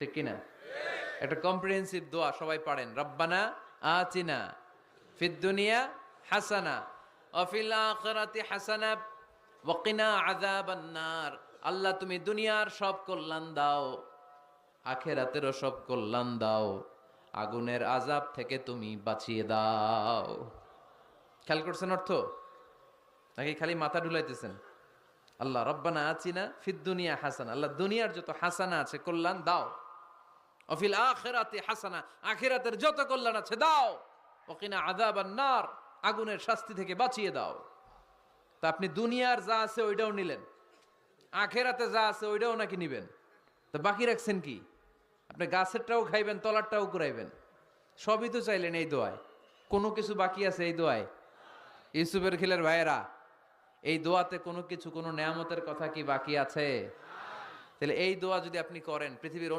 ঠিক কিনা? একটা কম্প্রিহেন্সিভ দোয়া সবাই পড়েন, রব্বানা আতিনা ফিদ দুনিয়া হাসানা ওয়া ফিল আখিরাতি হাসানা ওয়া কিনা আযাবান নার। আল্লাহ তুমি দুনিয়ার সব কল্যাণ দাও, আখিরাতেরও সব কল্যাণ দাও, আগুনের আযাব থেকে তুমি বাঁচিয়ে দাও। খেয়াল করছেন অর্থ, নাকি খালি মাথা ঢুলাইতেছেন? আল্লাহ রব্বানা আতিনা ফিদ দুনিয়া হাসানা, আল্লাহ দুনিয়ার যত হাসানা আছে কল্যাণ দাও, অফিল আখিরাতি হাসানা, আখিরাতের যত কল্যাণ আছে দাও, ওকিনা আযাবান নার, আগুনের শাস্তি থেকে বাঁচিয়ে দাও। তা আপনি দুনিয়ার যা আছে ওইটাও নিলেন, আখিরাতে যা আছে ওইটাও নাকি নিবেন, তা বাকি রাখছেন কি? আপনি গাছেরটাও খাইবেন, তলারটাও কুড়াইবেন, সবই তো চাইলেন এই দোয়ায়। কোনো কিছু বাকি আছে এই দোয়ায়? ইউসুফের খিলের ভাইয়েরা, এই দোয়াতে কোনো কিছু, কোনো নেয়ামতের কথা কি বাকি আছে? তাহলে এই দোয়া যদি আপনি করেন, পৃথিবীর